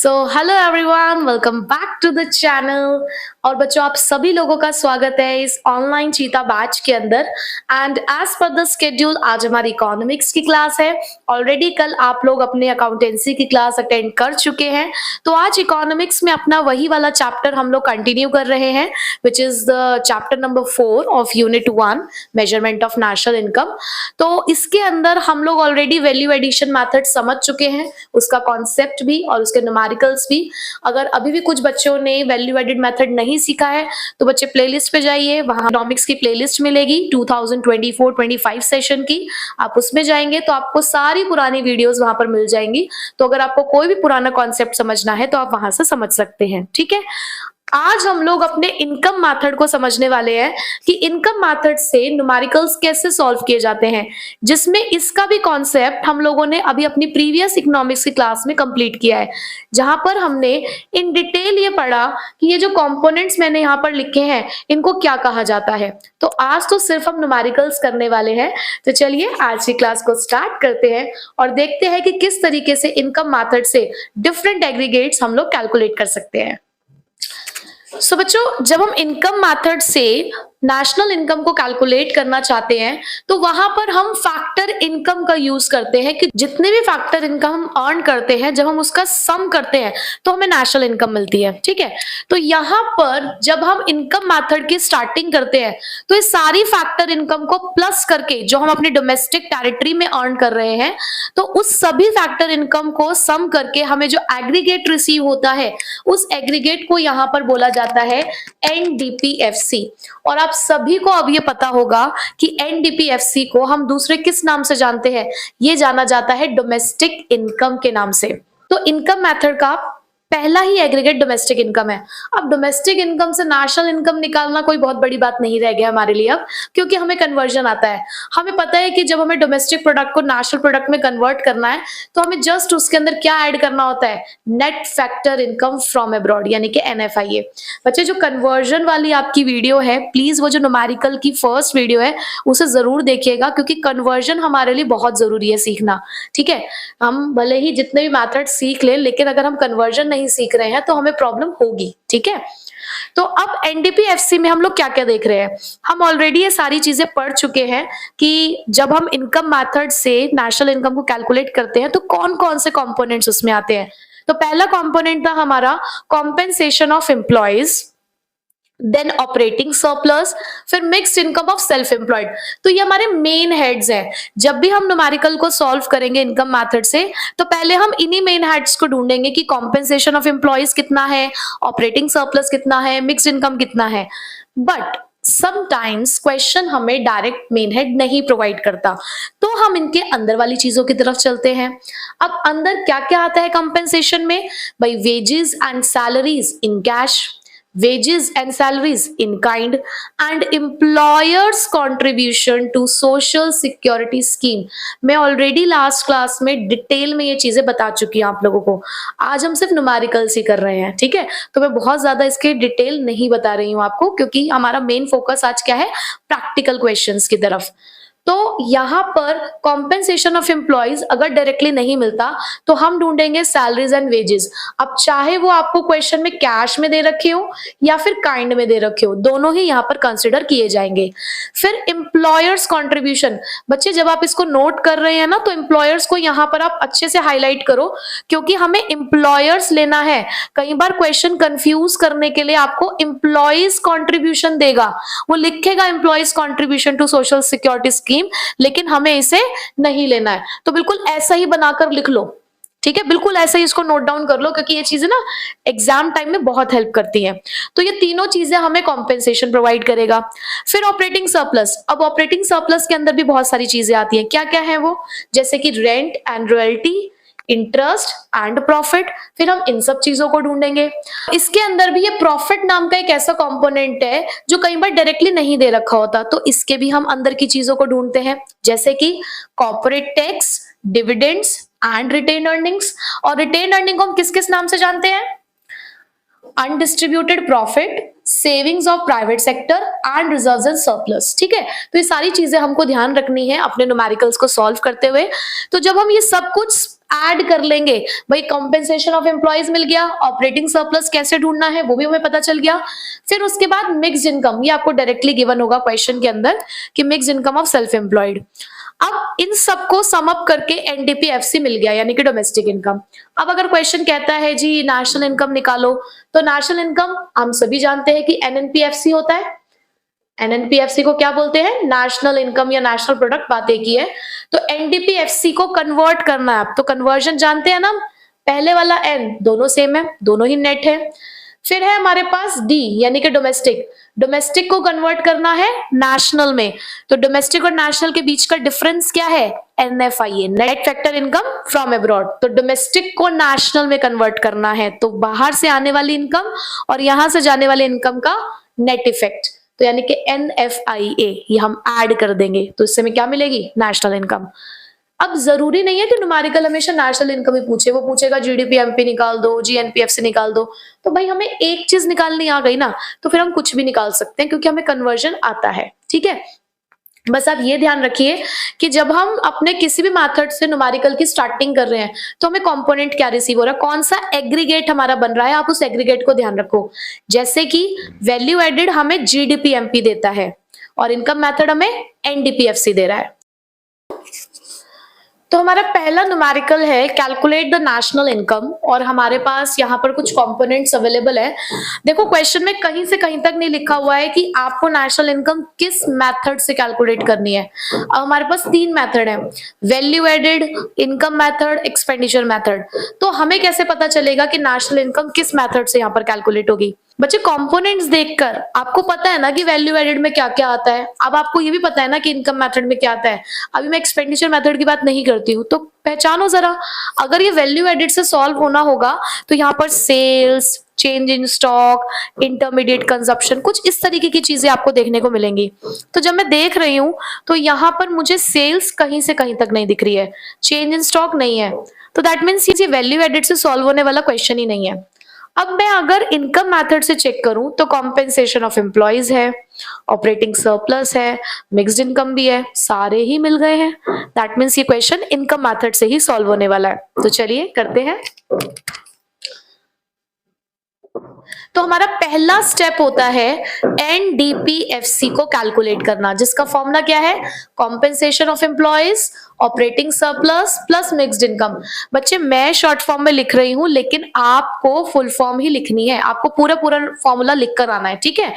Hello everyone, welcome back to the channel. और बच्चों, आप सभी लोगों का स्वागत है इस ऑनलाइन चीता बैच के अंदर। And as per the schedule आज हमारी इकोनॉमिक्स की क्लास है। ऑलरेडी कल आप लोग अपने अकाउंटेंसी की क्लास अटेंड कर चुके हैं, तो आज इकोनॉमिक्स में अपना वही वाला चैप्टर हम लोग कंटिन्यू कर रहे हैं, which is the chapter number 4 of unit 1, measurement of national income. तो इसके अंदर हम लोग ऑलरेडी वैल्यू एडिशन मेथड समझ चुके हैं, उसका कॉन्सेप्ट भी और उसके न्यूमेरिकल्स भी। अगर अभी भी कुछ बच्चों ने वैल्यू एडिड मेथड नहीं सीखा है तो बच्चे प्लेलिस्ट पे जाइए, वहां इकोनॉमिक्स की प्लेलिस्ट मिलेगी 2024-25 सेशन की। आप उसमें जाएंगे तो आपको सारी पुरानी वीडियोस वहां पर मिल जाएंगी। तो अगर आपको कोई भी पुराना कॉन्सेप्ट समझना है तो आप वहां से समझ सकते हैं, ठीक है। आज हम लोग अपने इनकम मेथड को समझने वाले हैं कि इनकम मेथड से न्यूमेरिकल्स कैसे सॉल्व किए जाते हैं, जिसमें इसका भी कॉन्सेप्ट हम लोगों ने अभी अपनी प्रीवियस इकोनॉमिक्स की क्लास में कंप्लीट किया है, जहां पर हमने इन डिटेल ये पढ़ा कि ये जो कंपोनेंट्स मैंने यहाँ पर लिखे हैं इनको क्या कहा जाता है। तो आज तो सिर्फ हम न्यूमेरिकल्स करने वाले हैं। तो चलिए आज की क्लास को स्टार्ट करते हैं और देखते हैं कि किस तरीके से इनकम मेथड से डिफरेंट एग्रीगेट्स हम लोग कैलकुलेट कर सकते हैं। बच्चों, जब हम इनकम मेथड से नेशनल इनकम को कैलकुलेट करना चाहते हैं तो वहां पर हम फैक्टर इनकम का यूज करते हैं कि जितने भी फैक्टर इनकम हम अर्न करते हैं, जब हम उसका सम करते हैं तो हमें नेशनल इनकम मिलती है, ठीक है। तो यहाँ पर जब हम इनकम मेथड की स्टार्टिंग करते हैं तो इस सारी फैक्टर इनकम को प्लस करके जो हम अपने डोमेस्टिक टेरिटरी में अर्न कर रहे हैं, तो उस सभी फैक्टर इनकम को सम करके हमें जो एग्रीगेट रिसीव होता है उस एग्रीगेट को यहाँ पर बोला जाता है एनडीपीएफसी। और आप सभी को अब ये पता होगा कि एनडीपीएफसी को हम दूसरे किस नाम से जानते हैं। ये जाना जाता है डोमेस्टिक इनकम के नाम से। तो इनकम मेथड का पहला ही एग्रीगेट डोमेस्टिक इनकम है। अब डोमेस्टिक इनकम से नेशनल इनकम निकालना कोई बहुत बड़ी बात नहीं रह गया हमारे लिए अब, क्योंकि हमें कन्वर्जन आता है। हमें पता है कि जब हमें डोमेस्टिक प्रोडक्ट को नेशनल प्रोडक्ट में कन्वर्ट करना है तो हमें जस्ट उसके अंदर क्या ऐड करना होता है, net factor income from abroad, यानी कि NFIA। बच्चे, जो कन्वर्जन वाली आपकी वीडियो है, प्लीज वो जो न्यूमेरिकल की फर्स्ट वीडियो है उसे जरूर देखिएगा, क्योंकि कन्वर्जन हमारे लिए बहुत जरूरी है सीखना, ठीक है। हम भले ही जितने भी मैथड सीख ले, लेकिन अगर हम कन्वर्जन नहीं सीख रहे हैं तो हमें प्रॉब्लम होगी, ठीक है। तो अब एनडीपीएफसी में हम लोग क्या क्या देख रहे हैं, हम ऑलरेडी ये सारी चीजें पढ़ चुके हैं कि जब हम इनकम मेथड से नेशनल इनकम को कैलकुलेट करते हैं तो कौन कौन से कंपोनेंट्स उसमें आते हैं। तो पहला कंपोनेंट था हमारा compensation of employees, then operating surplus, फिर mixed income of self employed. तो ये हमारे मेन हेड्स हैं। जब भी हम न्यूमेरिकल को सॉल्व करेंगे इनकम मेथड से तो पहले हम इन्हीं मेन हेड्स को ढूंढेंगे कि कॉम्पेंसेशन ऑफ एम्प्लॉयज कितना है, ऑपरेटिंग सरप्लस कितना है, मिक्स्ड इनकम कितना है। बट समटाइम्स क्वेश्चन हमें डायरेक्ट मेन हेड नहीं प्रोवाइड करता, तो हम इनके अंदर वाली चीजों की तरफ चलते हैं। अब अंदर क्या क्या आता है कंपेंसेशन में, भाई wages and salaries in cash, wages and salaries in kind, and employers contribution to social security scheme। मैं ऑलरेडी लास्ट क्लास में डिटेल में ये चीजें बता चुकी हूँ आप लोगों को। आज हम सिर्फ न्यूमेरिकल्स ही कर रहे हैं, ठीक है। तो मैं बहुत ज्यादा इसके डिटेल नहीं बता रही हूँ आपको, क्योंकि हमारा मेन फोकस आज क्या है, प्रैक्टिकल क्वेश्चंस की तरफ। तो यहाँ पर कॉम्पेंसेशन ऑफ एम्प्लॉयज अगर डायरेक्टली नहीं मिलता तो हम ढूंढेंगे सैलरीज एंड वेजेस। अब चाहे वो आपको क्वेश्चन में कैश में दे रखे हो या फिर काइंड में दे रखे हो, दोनों ही यहाँ पर कंसिडर किए जाएंगे। फिर एम्प्लॉयर्स कॉन्ट्रीब्यूशन, बच्चे जब आप इसको नोट कर रहे हैं ना तो एम्प्लॉयर्स को यहाँ पर आप अच्छे से हाईलाइट करो, क्योंकि हमें एम्प्लॉयर्स लेना है। कई बार क्वेश्चन कंफ्यूज करने के लिए आपको एम्प्लॉयज कॉन्ट्रीब्यूशन देगा, वो लिखेगा employees contribution to social security scheme, लेकिन हमें इसे नहीं लेना है। तो बिल्कुल ऐसा ही बनाकर लिख लो, ठीक है, बिल्कुल ऐसे ही इसको नोट डाउन कर लो, क्योंकि ये चीजें ना एग्जाम टाइम में बहुत हेल्प करती हैं। तो ये तीनों चीजें हमें कॉम्पेंसेशन प्रोवाइड करेगा। फिर ऑपरेटिंग सरप्लस, अब ऑपरेटिंग सरप्लस के अंदर भी बहुत सारी चीजें आती हैं। क्या क्या है वो, जैसे कि rent and royalty, interest and profit. फिर हम इन सब चीजों को ढूंढेंगे। इसके अंदर भी ये प्रॉफिट नाम का एक ऐसा कंपोनेंट है जो कई बार डायरेक्टली नहीं दे रखा होता, तो इसके भी हम अंदर की चीजों को ढूंढते हैं, जैसे कि corporate tax, dividends and retained earnings. और रिटेन अर्निंग को हम किस किस नाम से जानते हैं, undistributed profit, savings of private sector and reserves and surplus, ठीक है। तो ये सारी चीजें हमको ध्यान रखनी है अपने न्यूमेरिकल्स को सॉल्व करते हुए। तो जब हम ये सब कुछ ऐड कर लेंगे। भाई कॉम्पेंसेशन ऑफ एम्प्लॉयज मिल गया, ऑपरेटिंग सरप्लस कैसे ढूंढना है वो भी हमें पता चल गया। फिर उसके बाद मिक्स्ड इनकम, ये आपको डायरेक्टली गिवन होगा क्वेश्चन के अंदर कि mixed income of self employed. अब इन सबको सम अप करके एनडीपीएफसी मिल गया, यानी कि डोमेस्टिक इनकम। अब अगर क्वेश्चन कहता है जी नेशनल इनकम निकालो, तो नेशनल इनकम हम सभी जानते हैं कि एनएनपीएफसी होता है। एनएनपीएफसी को क्या बोलते हैं? नेशनल इनकम या नेशनल प्रोडक्ट, बात एक ही है। तो एनडीपीएफसी को कन्वर्ट करना है, आप तो कन्वर्जन जानते हैं ना, पहले वाला एन दोनों सेम है, दोनों ही नेट है। फिर है हमारे पास डी यानी कि डोमेस्टिक, डोमेस्टिक को कन्वर्ट करना है नेशनल में। तो डोमेस्टिक और नेशनल के बीच का डिफरेंस क्या है? NFIA, net factor income from abroad. तो डोमेस्टिक को नेशनल में कन्वर्ट करना है, तो बाहर से आने वाली इनकम और यहां से जाने वाले इनकम का नेट इफेक्ट, तो यानी कि एनएफआईए ये हम ऐड कर देंगे, तो इससे में क्या मिलेगी? National income. अब जरूरी नहीं है कि न्यूमेरिकल हमेशा नेशनल इनकम ही पूछे, वो पूछेगा जीडीपी एमपी निकाल दो, जीएनपीएफ से निकाल दो। तो भाई हमें एक चीज निकालनी आ गई ना, तो फिर हम कुछ भी निकाल सकते हैं क्योंकि हमें कन्वर्जन आता है। ठीक है, बस आप ये ध्यान रखिए कि जब हम अपने किसी भी मेथड से न्यूमेरिकल की स्टार्टिंग कर रहे हैं तो हमें कंपोनेंट क्या रिसीव हो रहा है, कौन सा एग्रीगेट हमारा बन रहा है, आप उस एग्रीगेट को ध्यान रखो। जैसे कि वैल्यू एडेड हमें जीडीपी एमपी देता है और इनकम मेथड हमें एनडीपीएफसी दे रहा है। तो हमारा पहला न्यूमेरिकल है कैलकुलेट द नेशनल इनकम, और हमारे पास यहाँ पर कुछ कंपोनेंट्स अवेलेबल है। देखो क्वेश्चन में कहीं से कहीं तक नहीं लिखा हुआ है कि आपको नेशनल इनकम किस मेथड से कैलकुलेट करनी है। अब हमारे पास तीन मेथड है, value added, income method, expenditure method. तो हमें कैसे पता चलेगा कि नेशनल इनकम किस मेथड से यहाँ पर कैलकुलेट होगी? बच्चे कंपोनेंट्स देखकर आपको पता है ना कि वैल्यू एडेड में क्या क्या आता है, अब आपको ये भी पता है ना कि इनकम मेथड में क्या आता है। अभी मैं एक्सपेंडिचर मेथड की बात नहीं करती हूँ, तो पहचानो जरा। अगर ये वैल्यू एडेड से सॉल्व होना होगा तो यहाँ पर sales, change in stock, intermediate consumption, कुछ इस तरीके की चीजें आपको देखने को मिलेंगी। तो जब मैं देख रही हूँ तो यहाँ पर मुझे सेल्स कहीं से कहीं तक नहीं दिख रही है, चेंज इन स्टॉक नहीं है, तो दैट मीन्स ये वैल्यू एडेड से सॉल्व होने वाला क्वेश्चन ही नहीं है। अब मैं अगर इनकम मेथड से चेक करूं तो कॉम्पेंसेशन ऑफ एम्प्लॉयज है, ऑपरेटिंग सरप्लस है, मिक्स्ड इनकम भी है, सारे ही मिल गए हैं। दैट मीन्स ये क्वेश्चन इनकम मेथड से ही सॉल्व होने वाला है। तो चलिए करते हैं। तो हमारा पहला स्टेप होता है एनडीपीएफसी को कैलकुलेट करना, जिसका फॉर्मूला क्या है? Compensation of employees, operating surplus plus mixed income. बच्चे मैं शॉर्ट फॉर्म में लिख रही हूं, लेकिन आपको फुल फॉर्म ही लिखनी है, आपको पूरा पूरा फॉर्मूला लिख कर आना है। ठीक है,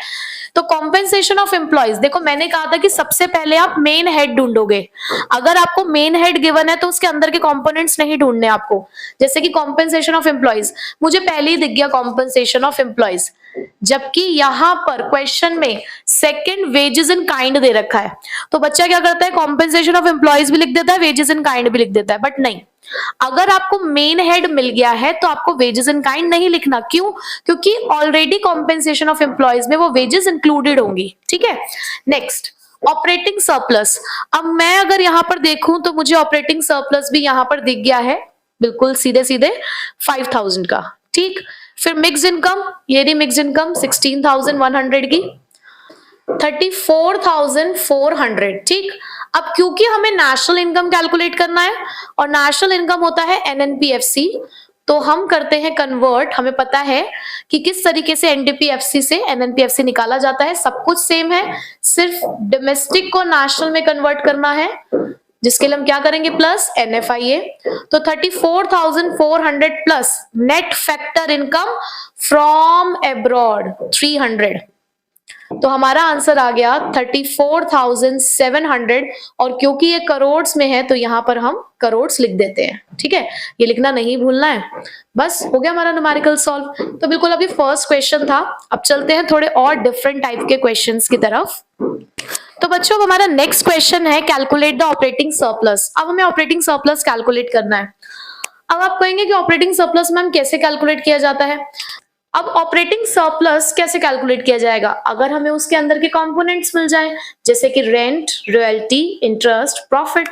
तो कॉम्पेंसेशन ऑफ एम्प्लॉयज, देखो मैंने कहा था कि सबसे पहले आप मेन हेड ढूंढोगे। अगर आपको मेन हेड गिवन है तो उसके अंदर के कंपोनेंट्स नहीं ढूंढने आपको। जैसे कि कॉम्पेंसेशन ऑफ एम्प्लॉयज, मुझे पहले ही दिख गया कॉम्पेंसेशन ऑफ एम्प्लॉयज, जबकि यहां पर क्वेश्चन में सेकंड वेजेस इन काइंड दे रखा है। तो बच्चा क्या करता है, कॉम्पेंसेशन ऑफ एम्प्लॉयज भी लिख देता है, वेजेस इन काइंड भी लिख देता है। बट नहीं, अगर आपको मेन हेड मिल गया है तो आपको वेजेस इन काइंड नहीं लिखना। क्यों? क्योंकि ऑलरेडी कॉम्पेंसेशन ऑफ एम्प्लॉयज में वो वेजेस इंक्लूडेड होंगी। ठीक है, नेक्स्ट ऑपरेटिंग सरप्लस। अब मैं अगर यहां पर देखूं तो मुझे ऑपरेटिंग सरप्लस भी यहां पर दिख गया है, बिल्कुल सीधे सीधे 5000 का। ठीक, फिर मिक्स इनकम, ये रही मिक्स इनकम 16,100 की, 34,400। ठीक, अब क्योंकि हमें नेशनल इनकम कैलकुलेट करना है और नेशनल इनकम होता है एनएनपीएफसी, तो हम करते हैं कन्वर्ट। हमें पता है कि किस तरीके से एनडीपीएफसी से एनएनपीएफसी निकाला जाता है, सब कुछ सेम है, सिर्फ डोमेस्टिक को नेशनल में कन्वर्ट करना है, जिसके लिए हम क्या करेंगे, प्लस एनएफआईए। तो 34,400 plus net factor income from abroad 300, तो हमारा आंसर आ गया 34,700। और क्योंकि ये करोड़ में है तो यहाँ पर हम करोड़ लिख देते हैं। ठीक है, ये लिखना नहीं भूलना है। बस हो गया हमारा न्यूमेरिकल सॉल्व। तो बिल्कुल अभी फर्स्ट क्वेश्चन था, अब चलते हैं थोड़े और डिफरेंट टाइप के क्वेश्चंस की तरफ। तो बच्चों अब हमारा नेक्स्ट क्वेश्चन है कैलकुलेट द ऑपरेटिंग सरप्लस। अब हमें ऑपरेटिंग सरप्लस कैलकुलेट करना है। अब आप कहेंगे कि ऑपरेटिंग सरप्लस मैम कैसे कैलकुलेट किया जाता है? अब ऑपरेटिंग सरप्लस कैसे कैलकुलेट किया जाएगा? अगर हमें उसके अंदर के कंपोनेंट्स मिल जाए, जैसे कि रेंट, रॉयल्टी, इंटरेस्ट, प्रॉफिट।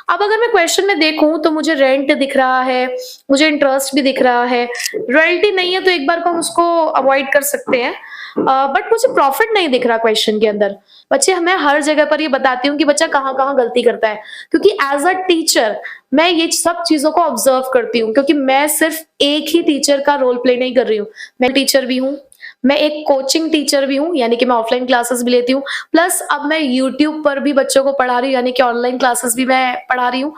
अब अगर मैं क्वेश्चन में देखूं तो मुझे रेंट दिख रहा है, मुझे इंटरेस्ट भी दिख रहा है, रॉयल्टी नहीं है तो एक बार को हम उसको अवॉइड कर सकते हैं, बट मुझे प्रॉफिट नहीं दिख रहा क्वेश्चन के अंदर। बच्चे मैं हर जगह पर ये बताती हूँ कि बच्चा कहाँ कहाँ गलती करता है, क्योंकि एज अ टीचर मैं ये सब चीजों को ऑब्जर्व करती हूँ, क्योंकि मैं सिर्फ एक ही टीचर का रोल प्ले नहीं कर रही हूँ, मैं टीचर भी हूँ, मैं एक कोचिंग टीचर भी हूँ, यानी कि मैं ऑफलाइन क्लासेस भी लेती हूँ, प्लस अब मैं यूट्यूब पर भी बच्चों को पढ़ा रही हूँ, यानी कि ऑनलाइन क्लासेस भी मैं पढ़ा रही हूँ।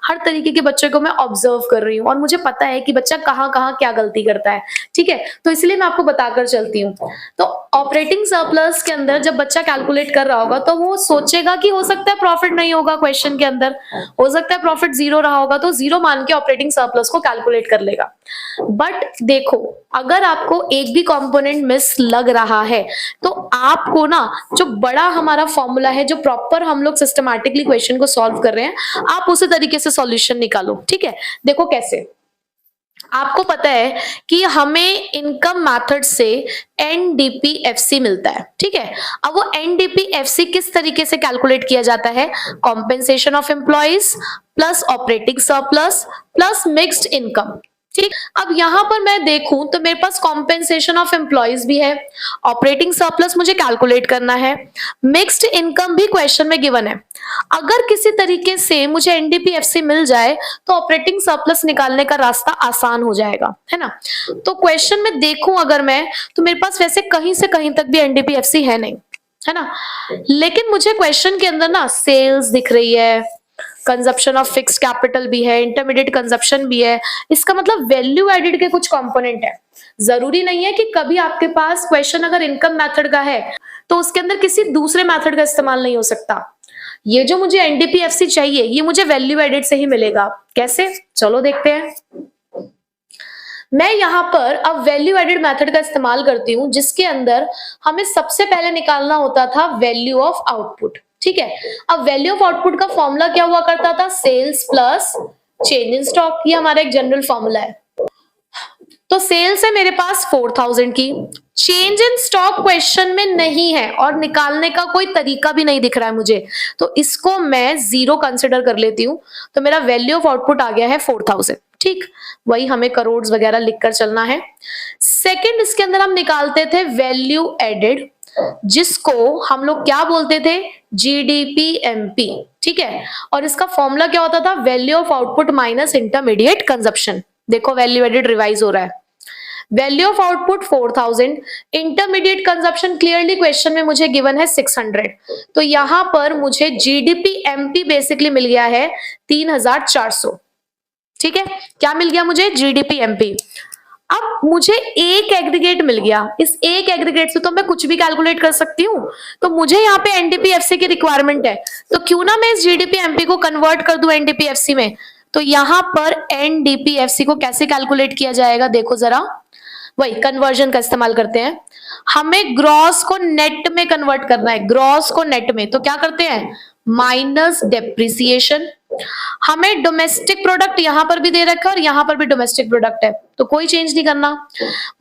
हर तरीके के बच्चों को मैं ऑब्जर्व कर रही हूँ और मुझे पता है कि बच्चा कहाँ कहाँ क्या गलती करता है, ठीक है। तो इसलिए मैं आपको बताकर चलती हूँ। तो ऑपरेटिंग सरप्लस के अंदर जब बच्चा कैलकुलेट कर रहा होगा तो वो सोचेगा कि हो सकता है प्रॉफिट नहीं होगा क्वेश्चन के अंदर, हो सकता है प्रॉफिट जीरो रहा होगा, तो जीरो मान के ऑपरेटिंग सरप्लस को कैलकुलेट कर लेगा। बट देखो, अगर आपको एक भी कंपोनेंट मिस लग रहा है तो आपको ना जो बड़ा हमारा फॉर्मूला है, जो प्रॉपर हम लोग सिस्टमैटिकली क्वेश्चन को सॉल्व कर रहे हैं, आप उसी तरीके से सॉल्यूशन निकालो, ठीक है। देखो कैसे, आपको पता है कि हमें इनकम मेथड से एनडीपीएफसी मिलता है, ठीक है। अब वो एनडीपीएफसी किस तरीके से कैलकुलेट किया जाता है, compensation of employees plus operating surplus plus mixed income, ठीक। अब यहां पर मैं देखूं तो मेरे पास कॉम्पेंसेशन ऑफ एम्प्लॉइज भी है, ऑपरेटिंग सरप्लस मुझे कैलकुलेट करना है, मिक्स्ड इनकम भी क्वेश्चन में गिवन है। अगर किसी तरीके से मुझे एनडीपीएफसी मिल जाए तो ऑपरेटिंग सरप्लस निकालने का रास्ता आसान हो जाएगा, है ना। तो क्वेश्चन में देखूं अगर मैं, तो मेरे पास वैसे कहीं से कहीं तक भी एनडीपीएफसी है नहीं, है ना। लेकिन मुझे क्वेश्चन के अंदर ना सेल्स दिख रही है, कंजप्शन ऑफ फिक्स्ड कैपिटल भी है, इंटरमीडिएट कंजप्शन भी है, इसका मतलब वैल्यू एडेड के कुछ कंपोनेंट है। जरूरी नहीं है कि कभी आपके पास क्वेश्चन अगर इनकम मेथड का है तो उसके अंदर किसी दूसरे मेथड का इस्तेमाल नहीं हो सकता। ये जो मुझे एनडीपीएफसी चाहिए ये मुझे वैल्यू एडेड से ही मिलेगा। कैसे, चलो देखते हैं। मैं यहां पर अब वैल्यू एडेड मेथड का इस्तेमाल करती हूं, जिसके अंदर हमें सबसे पहले निकालना होता था वैल्यू ऑफ आउटपुट, ठीक है। अब वैल्यू ऑफ आउटपुट का फॉर्मूला क्या हुआ करता था, sales plus change in stock, ये हमारा एक जनरल फॉर्मूला है। तो सेल्स है मेरे पास 4000 की, चेंज इन स्टॉक क्वेश्चन में नहीं है और निकालने का कोई तरीका भी नहीं दिख रहा है मुझे, तो इसको मैं जीरो कंसिडर कर लेती हूँ। तो मेरा वैल्यू ऑफ आउटपुट आ गया है 4000, ठीक। वही हमें करोड़ वगैरह लिखकर चलना है। सेकंड, इसके अंदर हम निकालते थे वैल्यू एडेड, जिसको हम लोग क्या बोलते थे, जीडीपीएमपी, ठीक है। और इसका फॉर्मूला क्या होता था, value of output minus intermediate consumption. देखो वैल्यू एडेड रिवाइज हो रहा है। Value of output 4000, intermediate consumption clearly question में मुझे गिवन है 600, तो यहां पर मुझे जीडीपीएमपी बेसिकली मिल गया है 3400, ठीक है। क्या मिल गया मुझे, जीडीपीएमपी। अब मुझे एक एग्रीगेट मिल गया, इस एक एग्रीगेट से तो मैं कुछ भी कैलकुलेट कर सकती हूँ, तो मुझे यहाँ पे एनडीपीएफसी की रिक्वायरमेंट है, तो क्यों ना मैं इस जीडीपीएमपी को कन्वर्ट कर दूं एनडीपीएफसी में। तो यहां पर एनडीपीएफसी को कैसे कैलकुलेट किया जाएगा, देखो जरा, वही कन्वर्जन का इस्तेमाल करते हैं। हमें ग्रॉस को नेट में कन्वर्ट करना है, ग्रॉस को नेट में, तो क्या करते हैं, माइनस डेप्रिसिएशन। हमें डोमेस्टिक प्रोडक्ट यहां पर भी दे रखा है और यहां पर भी डोमेस्टिक प्रोडक्ट है, तो कोई चेंज नहीं करना।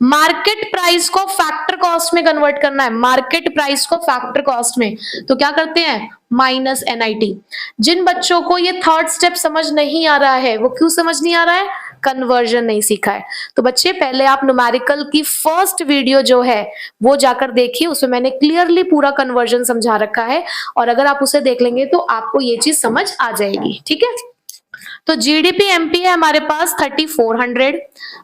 मार्केट प्राइस को फैक्टर कॉस्ट में कन्वर्ट करना है, मार्केट प्राइस को फैक्टर कॉस्ट में, तो क्या करते हैं, माइनस एनआईटी। जिन बच्चों को ये थर्ड स्टेप समझ नहीं आ रहा है, वो क्यों समझ नहीं आ रहा है, कन्वर्जन नहीं सीखा है। तो बच्चे पहले आप न्यूमेरिकल की फर्स्ट वीडियो जो है वो जाकर देखिए, उसमें मैंने क्लियरली पूरा कन्वर्जन समझा रखा है, और अगर आप उसे देख लेंगे तो आपको ये चीज समझ आ जाएगी, ठीक है। तो जीडीपीएमपी है हमारे पास 3400।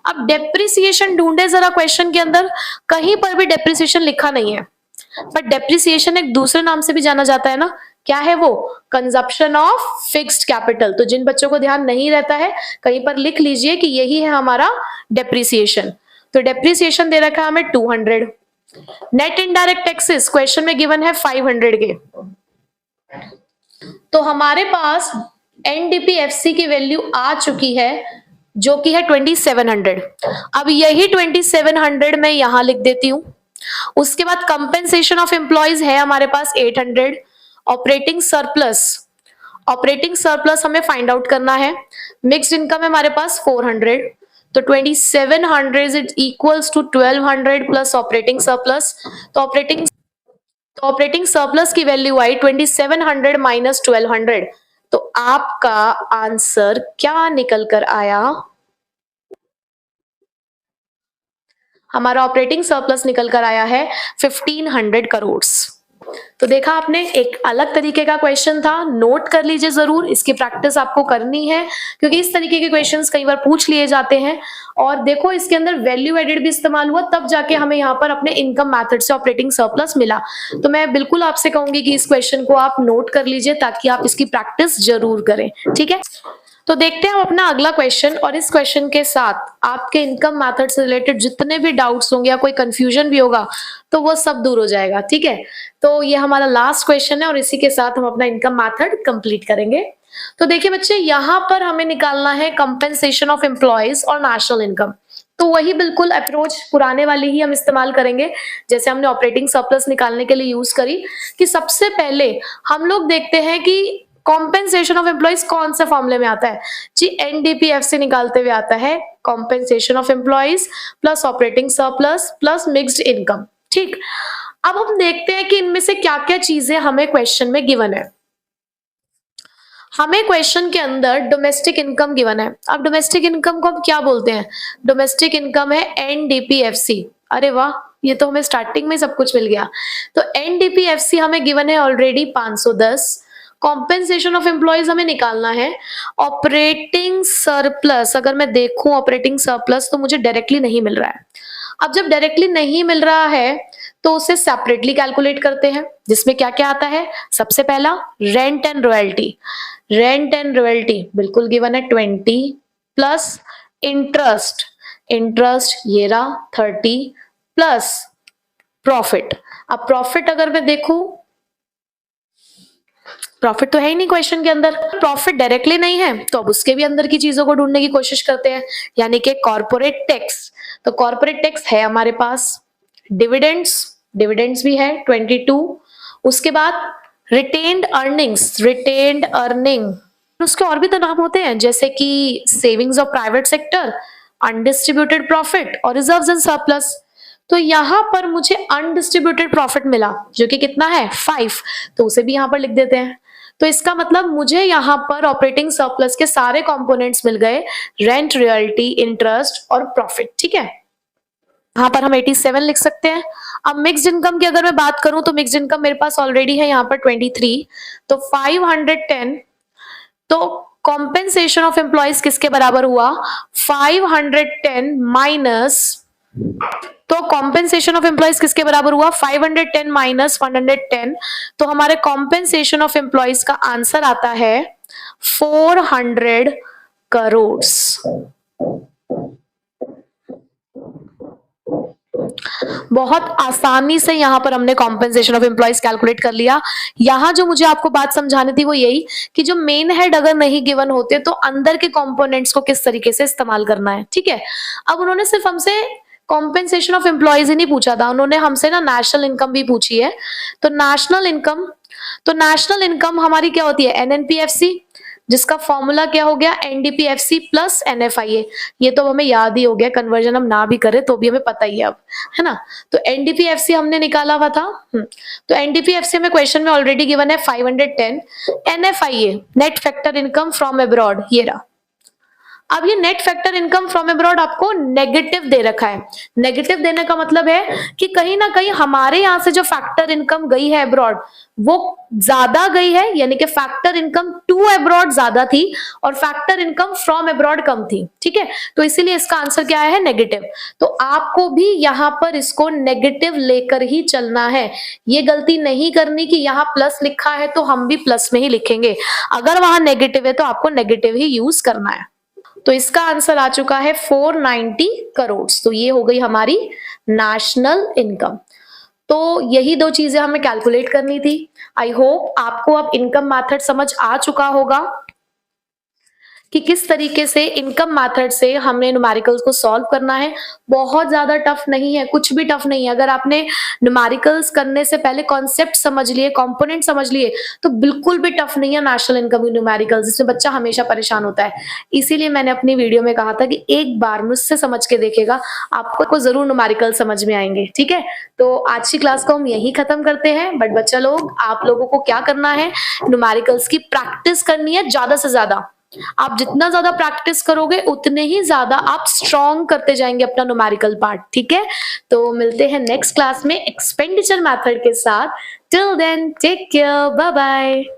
अब डेप्रिसिएशन ढूंढे जरा क्वेश्चन के अंदर, कहीं पर भी डेप्रिसिएशन लिखा नहीं है, पर डेप्रिसिएशन एक दूसरे नाम से भी जाना जाता है ना, क्या है वो, कंजप्शन ऑफ फिक्स्ड कैपिटल। तो जिन बच्चों को ध्यान नहीं रहता है कहीं पर लिख लीजिए कि यही है हमारा डेप्रिसिएशन। तो डेप्रिसिएशन दे रखा है हमें 200। नेट इनडायरेक्ट टैक्सेस क्वेश्चन में गिवन है 500 के, तो हमारे पास एनडीपीएफसी की वैल्यू आ चुकी है जो कि है 2700। अब यही 2700 मैं यहां लिख देती हूं। उसके बाद कंपेंसेशन ऑफ एम्प्लॉइज है हमारे पास 800। ऑपरेटिंग सरप्लस, ऑपरेटिंग सरप्लस हमें फाइंड आउट करना है। मिक्स्ड इनकम है हमारे पास 400, तो 2700 is equals to 1200 plus operating surplus. तो ऑपरेटिंग सरप्लस की वैल्यू आई 2700 माइनस 1200, तो आपका आंसर क्या निकल कर आया? हमारा ऑपरेटिंग सरप्लस निकल कर आया है 1500 करोड़। तो देखा आपने, एक अलग तरीके का क्वेश्चन था, नोट कर लीजिए जरूर, इसकी प्रैक्टिस आपको करनी है क्योंकि इस तरीके के क्वेश्चंस कई बार पूछ लिए जाते हैं। और देखो इसके अंदर वैल्यू एडेड भी इस्तेमाल हुआ, तब जाके हमें यहाँ पर अपने इनकम मेथड से ऑपरेटिंग सरप्लस मिला। तो मैं बिल्कुल आपसे कहूंगी कि इस क्वेश्चन को आप नोट कर लीजिए ताकि आप इसकी प्रैक्टिस जरूर करें, ठीक है। तो देखते हैं हम अपना अगला क्वेश्चन, और इस क्वेश्चन के साथ आपके इनकम मेथड से रिलेटेड जितने भी डाउट्स होंगे या कोई कंफ्यूजन भी होगा तो वो सब दूर हो जाएगा, ठीक है। तो ये हमारा लास्ट क्वेश्चन है और इसी के साथ हम अपना इनकम मेथड कंप्लीट करेंगे। तो देखिए बच्चे, यहाँ पर हमें निकालना है कंपेंसेशन ऑफ एम्प्लॉयज और नेशनल इनकम। तो वही बिल्कुल अप्रोच पुराने वाली ही हम इस्तेमाल करेंगे जैसे हमने ऑपरेटिंग सरप्लस निकालने के लिए यूज करी, कि सबसे पहले हम लोग देखते हैं कि कॉम्पेंसेशन ऑफ एम्प्लॉयज कौन से फॉर्मूले में आता है जी? एनडीपीएफसी निकालते हुए आता है compensation of employees plus operating surplus plus mixed income, ठीक। अब हम देखते हैं कि इनमें से क्या क्या चीजें हमें क्वेश्चन में गिवन है। हमें क्वेश्चन के अंदर डोमेस्टिक इनकम गिवन है। अब डोमेस्टिक इनकम को हम क्या बोलते हैं? डोमेस्टिक इनकम है एनडीपीएफसी। अरे वाह, ये तो हमें स्टार्टिंग में सब कुछ मिल गया। तो एनडीपीएफसी हमें गिवन है ऑलरेडी 510। कॉम्पेंसेशन ऑफ एम्प्लॉयज हमें निकालना है। ऑपरेटिंग सरप्लस, अगर मैं देखूं ऑपरेटिंग सरप्लस तो मुझे डायरेक्टली नहीं मिल रहा है। अब जब डायरेक्टली नहीं मिल रहा है तो उसे सेपरेटली कैलकुलेट करते हैं, जिसमें क्या क्या आता है? सबसे पहला rent and royalty. Rent and royalty बिल्कुल गिवन है 20 प्लस इंटरेस्ट, इंटरेस्ट ये रहा 30 प्लस प्रॉफिट। अब प्रॉफिट अगर मैं देखूं, प्रॉफिट तो है ही नहीं क्वेश्चन के अंदर, प्रॉफिट डायरेक्टली नहीं है तो अब उसके भी अंदर की चीजों को ढूंढने की कोशिश करते हैं, यानी कि कॉर्पोरेट टैक्स। तो कॉर्पोरेट टैक्स है हमारे पास, डिविडेंड्स, डिविडेंड्स भी है 22, उसके बाद रिटेन्ड अर्निंग्स, रिटेन्ड अर्निंग, उसके और भी तो नाम होते हैं जैसे कि savings of private sector, undistributed profit और रिजर्व्स एंड सरप्लस। तो यहां पर मुझे अनडिस्ट्रीब्यूटेड प्रॉफिट मिला जो कि कितना है 5, तो उसे भी यहां पर लिख देते हैं। तो इसका मतलब मुझे यहाँ पर ऑपरेटिंग सरप्लस के सारे कंपोनेंट्स मिल गए, रेंट, रॉयल्टी, इंटरेस्ट और प्रॉफिट, ठीक है। यहाँ पर हम 87 लिख सकते हैं। अब मिक्स्ड इनकम की अगर मैं बात करूं तो मिक्स्ड इनकम मेरे पास ऑलरेडी है यहाँ पर 23, तो 510। तो कॉम्पेंसेशन ऑफ एम्प्लॉयज किसके बराबर हुआ? 510 माइनस, तो कॉम्पेंसेशन ऑफ एम्प्लॉयज किसके बराबर हुआ? 510 माइनस 110। तो हमारे कॉम्पेंसेशन ऑफ एम्प्लॉयज का आंसर आता है 400 करोड़। बहुत आसानी से यहां पर हमने कॉम्पेंसेशन ऑफ एम्प्लॉयज कैलकुलेट कर लिया। यहां जो मुझे आपको बात समझानी थी वो यही कि जो मेन हेड अगर नहीं गिवन होते तो अंदर के कंपोनेंट्स को किस तरीके से इस्तेमाल करना है, ठीक है। अब उन्होंने सिर्फ हमसे कॉम्पेंसेशन ऑफ एम्प्लॉयज ही नहीं पूछा था, उन्होंने हमसे ना नेशनल इनकम भी पूछी है। तो नेशनल इनकम, तो नेशनल इनकम हमारी क्या होती है? एनएनपीएफसी, जिसका फॉर्मूला क्या हो गया? NDPFC plus NFIA. ये तो हमें याद ही हो गया, कन्वर्जन हम ना भी करें तो भी हमें पता ही है अब, है ना। तो एनडीपीएफसी हमने निकाला हुआ था। तो एनडीपीएफसी में क्वेश्चन में ऑलरेडी गिवन है 510। NFIA, net factor income from abroad, ये रहा। अब ये net factor income from abroad आपको नेगेटिव दे रखा है। नेगेटिव देने का मतलब है कि कहीं ना कहीं हमारे यहां से जो फैक्टर इनकम गई है अब्रॉड वो ज्यादा गई है, यानी कि फैक्टर इनकम टू अब्रॉड ज्यादा थी और फैक्टर इनकम फ्रॉम अब्रॉड कम थी, ठीक है। तो इसीलिए इसका आंसर क्या है? नेगेटिव। तो आपको भी यहां पर इसको नेगेटिव लेकर ही चलना है, ये गलती नहीं करनी कि यहाँ प्लस लिखा है तो हम भी प्लस में ही लिखेंगे, अगर वहां नेगेटिव है तो आपको नेगेटिव ही यूज करना है। तो इसका आंसर आ चुका है 490 करोड़। तो ये हो गई हमारी नेशनल इनकम। तो यही दो चीजें हमें कैलकुलेट करनी थी। आई होप आपको अब इनकम मेथड समझ आ चुका होगा कि किस तरीके से इनकम मेथड से हमने न्यूमेरिकल्स को सॉल्व करना है। बहुत ज़्यादा टफ नहीं है, कुछ भी टफ नहीं है। अगर आपने न्यूमेरिकल्स करने से पहले कॉन्सेप्ट समझ लिए, कंपोनेंट समझ लिए, तो बिल्कुल भी टफ नहीं है नेशनल इनकम न्यूमेरिकल्स, जिसमें बच्चा हमेशा परेशान होता है। इसीलिए मैंने अपनी वीडियो में कहा था कि एक बार मुझसे समझ के देखिएगा, आपको ज़रूर न्यूमेरिकल समझ में आएँगे, ठीक है? तो आज की क्लास को हम यहीं खत्म करते हैं। बट बच्चा लोग, आप लोगों को क्या करना है, न्यूमेरिकल्स की प्रैक्टिस करनी है ज़्यादा से ज़्यादा। आप जितना ज़्यादा प्रैक्टिस करोगे उतने ही ज़्यादा आप स्ट्रॉन्ग करते जाएँगे अपना न्यूमेरिकल पार्ट, ठीक है? तो मिलते हैं नेक्स्ट क्लास में एक्सपेंडिचर मेथड के साथ। Till then take care, bye bye.